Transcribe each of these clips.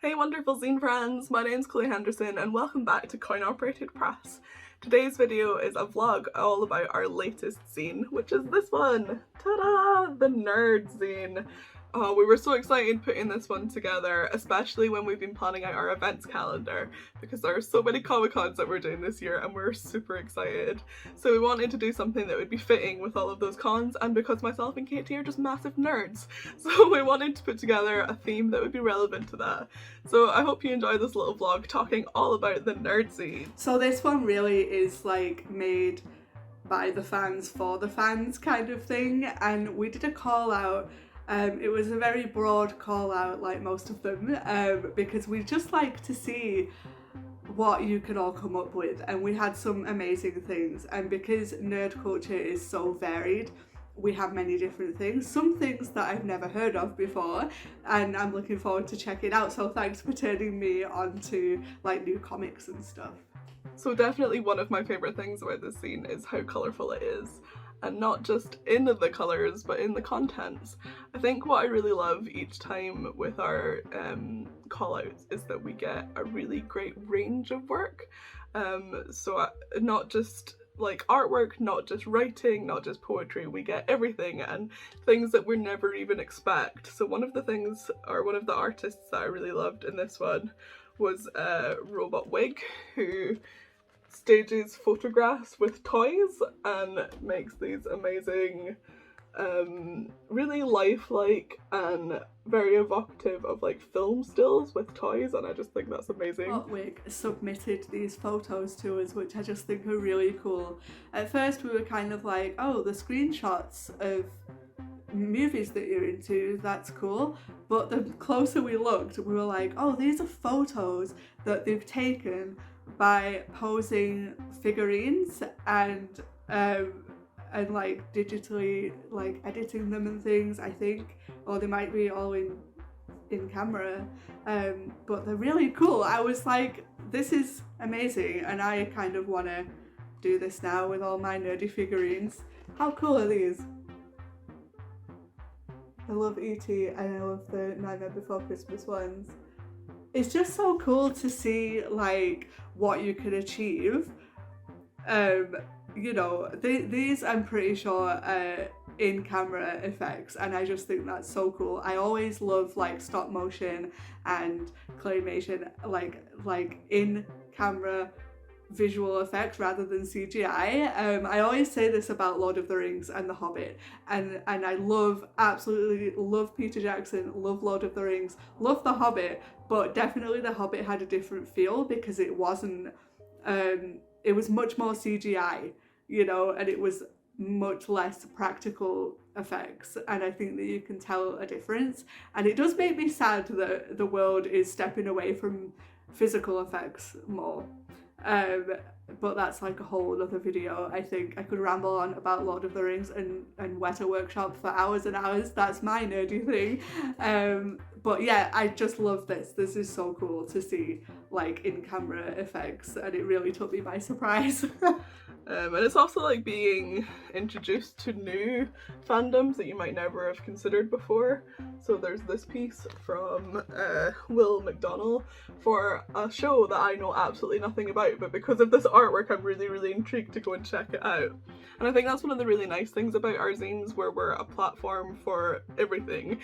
Hey wonderful zine friends, my name's Chloe Henderson and welcome back to Coinoperatedpress. Today's video is a vlog all about our latest zine, which is this one! Ta-da! The Nerd Zine! Oh, we were so excited putting this one together, especially when we've been planning out our events calendar, because there are so many Comic-Cons that we're doing this year and we're super excited. So we wanted to do something that would be fitting with all of those cons, and because myself and Katie are just massive nerds, so we wanted to put together a theme that would be relevant to that. So I hope you enjoy this little vlog talking all about the Nerd Zine. So this one really is like made by the fans for the fans kind of thing, and we did a call out. It was a very broad call out, like most of them, because we just like to see what you can all come up with, and we had some amazing things. And because nerd culture is so varied, we have many different things, some things that I've never heard of before, and I'm looking forward to checking out. So thanks for turning me on to like new comics and stuff. So definitely one of my favourite things about this zine is how colourful it is. And not just in the colours, but in the contents. I think what I really love each time with our call-outs is that we get a really great range of work. Not just like artwork, not just writing, not just poetry, we get everything and things that we never even expect. So one of the things, or one of the artists that I really loved in this one was Robot Wig, who stages photographs with toys and makes these amazing, really lifelike and very evocative of like film stills with toys, and I just think that's amazing. Wig submitted these photos to us, which I just think are really cool. At first we were kind of like, oh, the screenshots of movies that you're into, that's cool, but the closer we looked we were like, oh, these are photos that they've taken by posing figurines and like digitally like editing them and things, I think, or they might be all in camera, but they're really cool. I was like, this is amazing, and I kind of want to do this now with all my nerdy figurines. How cool are these? I love E.T. and I love the Nightmare Before Christmas ones. It's just so cool to see like what you can achieve. You know, these I'm pretty sure are in camera effects, and I just think that's so cool. I always love like stop motion and claymation, like in camera visual effects rather than CGI. I always say this about Lord of the Rings and The Hobbit, and I absolutely love Peter Jackson, love Lord of the Rings, love The Hobbit, but definitely The Hobbit had a different feel because it wasn't, it was much more CGI, you know, and it was much less practical effects, and I think that you can tell a difference. And it does make me sad that the world is stepping away from physical effects more. But that's like a whole other video. I think I could ramble on about Lord of the Rings and Weta Workshop for hours and hours. That's my nerdy thing. But yeah, I just love this. This is so cool to see like in camera effects, and it really took me by surprise. And it's also like being introduced to new fandoms that you might never have considered before. So there's this piece from Will McDonnell for a show that I know absolutely nothing about, but because of this artwork I'm really intrigued to go and check it out. And I think that's one of the really nice things about our zines, where we're a platform for everything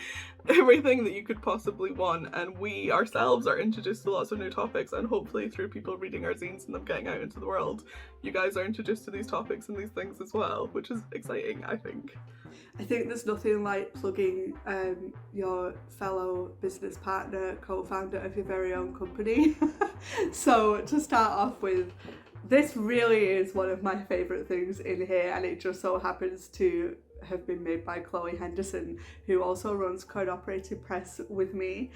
that you could possibly want, and we ourselves are introduced to lots of new topics, and hopefully through people reading our zines and them getting out into the world, you guys are introduced to these topics and these things as well, which is exciting, I think. I think there's nothing like plugging your fellow business partner, co-founder of your very own company. So to start off with, this really is one of my favourite things in here, and it just so happens to have been made by Chloe Henderson, who also runs Coinoperatedpress with me.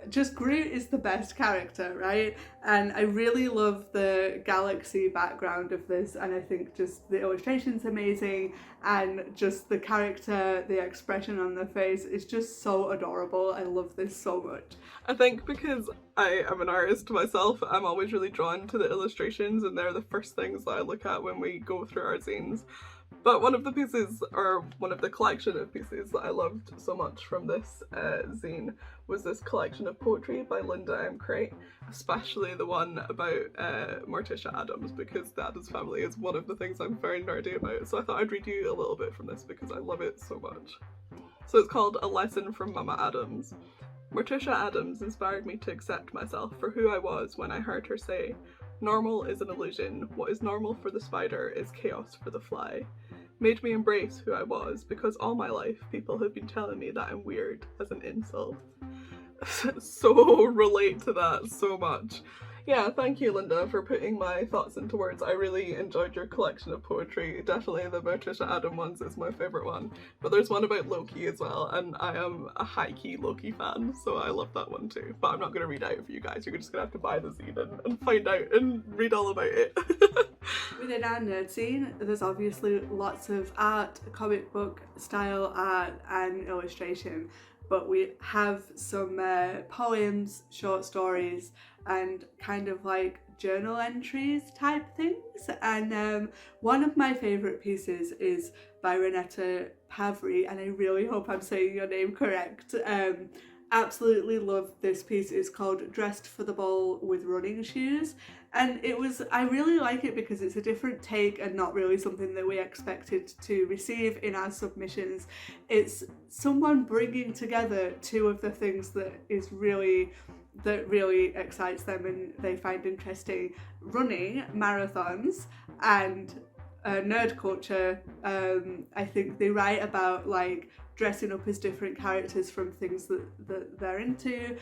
Just Groot is the best character, right? And I really love the galaxy background of this, and I think just the illustration's amazing, and just the character, the expression on the face is just so adorable. I love this so much. I think because I am an artist myself, I'm always really drawn to the illustrations, and they're the first things that I look at when we go through our zines. But one of the pieces, or one of the collection of pieces that I loved so much from this zine was this collection of poetry by Linda M. Crate, especially the one about Morticia Addams, because the Addams family is one of the things I'm very nerdy about. So I thought I'd read you a little bit from this because I love it so much. So it's called A Lesson from Mama Addams. Morticia Addams inspired me to accept myself for who I was when I heard her say, "Normal is an illusion. What is normal for the spider is chaos for the fly." Made me embrace who I was because all my life people have been telling me that I'm weird as an insult. So relate to that so much. Yeah, thank you, Linda, for putting my thoughts into words. I really enjoyed your collection of poetry. Definitely the Morticia Addams ones is my favourite one. But there's one about Loki as well, and I am a high-key Loki fan, so I love that one too. But I'm not going to read out for you guys. You're just going to have to buy the zine and find out and read all about it. Within our nerd scene, there's obviously lots of art, comic book style art and illustration, but we have some poems, short stories, and kind of like journal entries type things. And one of my favourite pieces is by Renata Pavri, and I really hope I'm saying your name correct. Absolutely love this piece. It's called Dressed for the Ball with Running Shoes, and I really like it because it's a different take and not really something that we expected to receive in our submissions. It's someone bringing together two of the things that really excites them and they find interesting: running, marathons, and nerd culture. I think they write about like dressing up as different characters from things that they're into,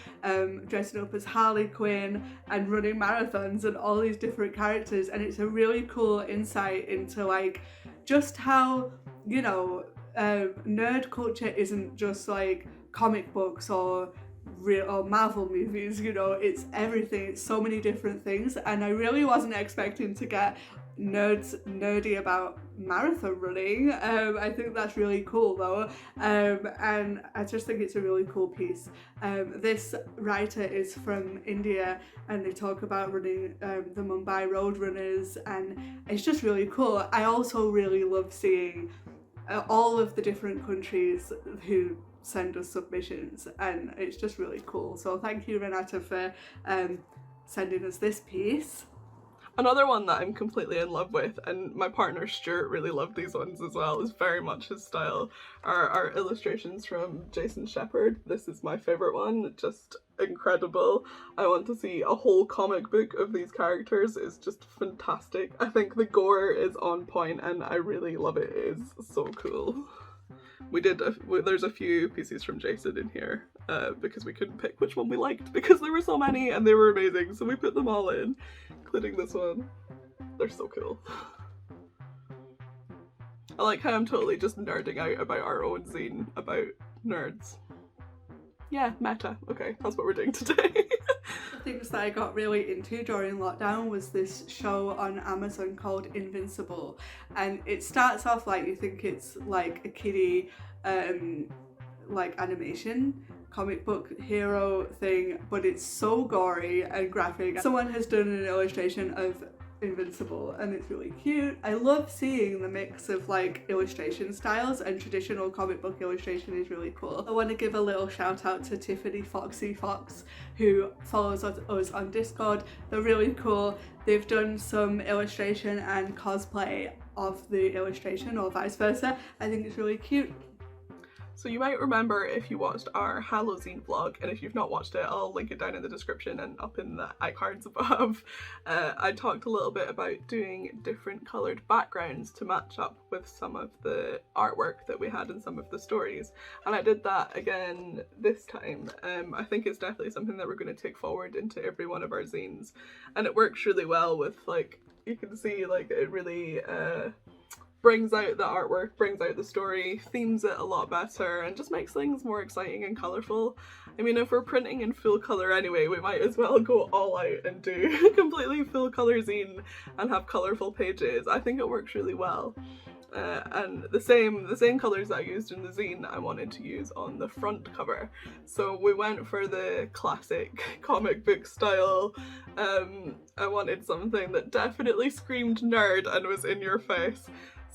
dressing up as Harley Quinn and running marathons and all these different characters, and it's a really cool insight into like just how, you know, nerd culture isn't just like comic books or Marvel movies, you know, it's everything. It's so many different things, and I really wasn't expecting to get nerdy about marathon running. I think that's really cool though, and I just think it's a really cool piece. This writer is from India, and they talk about running the Mumbai road runners, and it's just really cool. I also really love seeing all of the different countries who send us submissions, and it's just really cool. So thank you, Renata, for sending us this piece. Another one that I'm completely in love with, and my partner Stuart really loved these ones as well, is very much his style, are illustrations from Jason Shepard. This is my favourite one, just incredible. I want to see a whole comic book of these characters. It's just fantastic. I think the gore is on point and I really love it. It is so cool. There's a few pieces from Jason in here because we couldn't pick which one we liked because there were so many and they were amazing, so we put them all in, including this one. They're so cool. I like how I'm totally just nerding out about our own zine about nerds. Yeah, meta. Okay, that's what we're doing today. Things that I got really into during lockdown was this show on Amazon called Invincible, and it starts off like you think it's like a kiddie like animation comic book hero thing, but it's so gory and graphic. Someone has done an illustration of Invincible and it's really cute. I love seeing the mix of like illustration styles, and traditional comic book illustration is really cool. I want to give a little shout out to Tiffany Foxy Fox, who follows us on Discord. They're really cool. They've done some illustration and cosplay of the illustration or vice versa. I think it's really cute. So you might remember if you watched our Halloween vlog, and if you've not watched it, I'll link it down in the description and up in the iCards above. I talked a little bit about doing different coloured backgrounds to match up with some of the artwork that we had in some of the stories, and I did that again this time. I think it's definitely something that we're going to take forward into every one of our zines, and it works really well with, like, you can see, like, it really brings out the artwork, brings out the story, themes it a lot better, and just makes things more exciting and colourful. I mean, if we're printing in full colour anyway, we might as well go all out and do completely full colour zine and have colourful pages. I think it works really well. And the same colours that I used in the zine I wanted to use on the front cover. So we went for the classic comic book style. I wanted something that definitely screamed nerd and was in your face.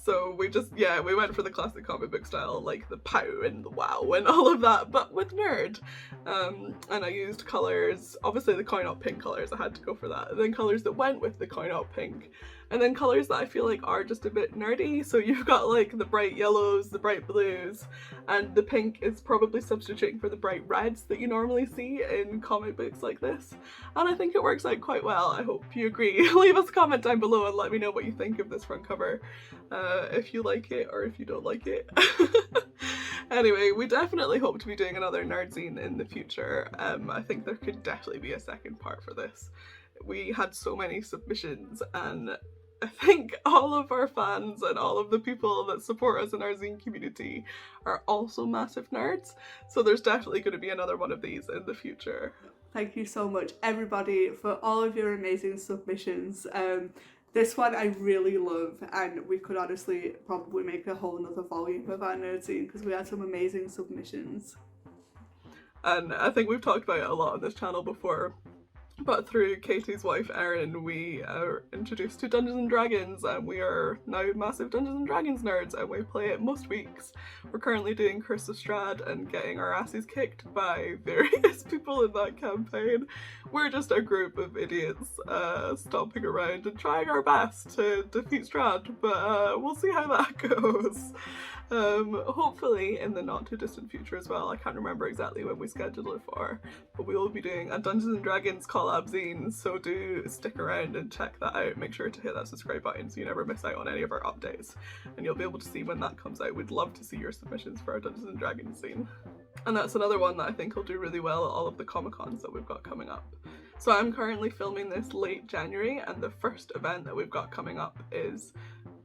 So we just, yeah, we went for the classic comic book style, like the pow and the wow and all of that, but with nerd. And I used colours, obviously the coin-op pink colours, I had to go for that. And then colours that went with the coin-op pink. And then colours that I feel like are just a bit nerdy. So you've got like the bright yellows, the bright blues, and the pink is probably substituting for the bright reds that you normally see in comic books like this. And I think it works out quite well. I hope you agree. Leave us a comment down below and let me know what you think of this front cover. If you like it or if you don't like it. Anyway, we definitely hope to be doing another nerd zine in the future. I think there could definitely be a second part for this. We had so many submissions, and I think all of our fans and all of the people that support us in our zine community are also massive nerds, so there's definitely going to be another one of these in the future. Thank you so much everybody for all of your amazing submissions. This one I really love, and we could honestly probably make a whole another volume of our nerd zine because we had some amazing submissions. And I think we've talked about it a lot on this channel before, but through Katie's wife Erin, we are introduced to Dungeons and Dragons, and we are now massive Dungeons and Dragons nerds, and we play it most weeks. We're currently doing Curse of Strahd and getting our asses kicked by various people in that campaign. We're just a group of idiots stomping around and trying our best to defeat Strahd, but we'll see how that goes. Hopefully in the not too distant future as well. I can't remember exactly when we scheduled it for, but we will be doing a Dungeons and Dragons collab zine, so do stick around and check that out. Make sure to hit that subscribe button so you never miss out on any of our updates, and you'll be able to see when that comes out. We'd love to see your submissions for our Dungeons and Dragons zine. And that's another one that I think will do really well at all of the Comic-Cons that we've got coming up. So I'm currently filming this late January, and the first event that we've got coming up is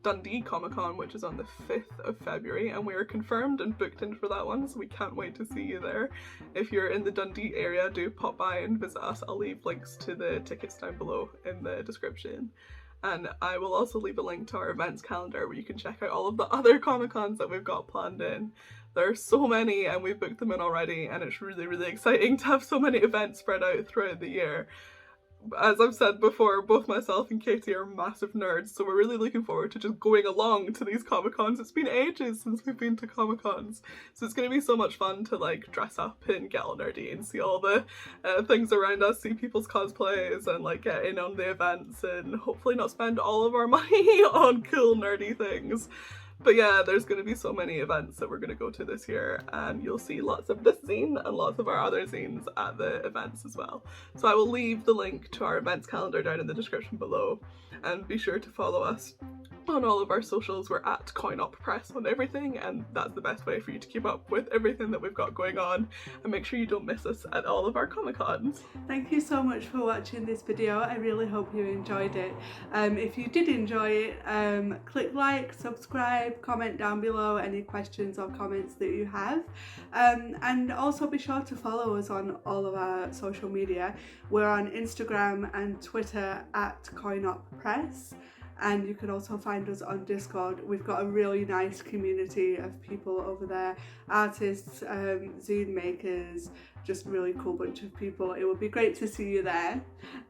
Dundee Comic-Con, which is on the 5th of February, and we are confirmed and booked in for that one, so we can't wait to see you there. If you're in the Dundee area, do pop by and visit us. I'll leave links to the tickets down below in the description. And I will also leave a link to our events calendar where you can check out all of the other Comic-Cons that we've got planned in. There are so many, and we've booked them in already, and it's really, really exciting to have so many events spread out throughout the year. As I've said before, both myself and Katie are massive nerds, so we're really looking forward to just going along to these Comic-Cons. It's been ages since we've been to Comic-Cons, so it's going to be so much fun to like dress up and get all nerdy and see all the things around us, see people's cosplays and like get in on the events and hopefully not spend all of our money on cool nerdy things. But yeah, there's going to be so many events that we're going to go to this year, and you'll see lots of this zine and lots of our other zines at the events as well. So I will leave the link to our events calendar down in the description below, and be sure to follow us on all of our socials. We're at coinoperatedpress on everything, and that's the best way for you to keep up with everything that we've got going on, and make sure you don't miss us at all of our Comic-Cons. Thank you so much for watching this video. I really hope you enjoyed it. If you did enjoy it, click like, subscribe, comment down below any questions or comments that you have, and also be sure to follow us on all of our social media. We're on Instagram and Twitter at coinoperatedpress. And you can also find us on Discord. We've got a really nice community of people over there, artists, zine makers, just really cool bunch of people. It would be great to see you there.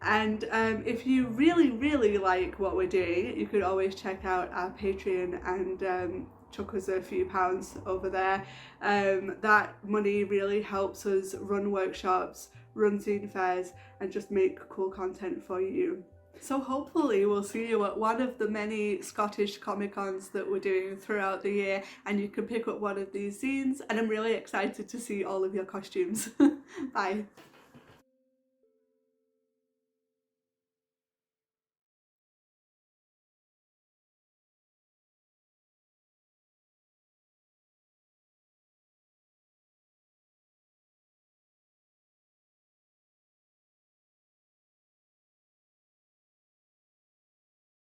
And if you really, really like what we're doing, you could always check out our Patreon and chuck us a few pounds over there. That money really helps us run workshops, run zine fairs, and just make cool content for you. So hopefully we'll see you at one of the many Scottish Comic-Cons that we're doing throughout the year, and you can pick up one of these zines, and I'm really excited to see all of your costumes. Bye.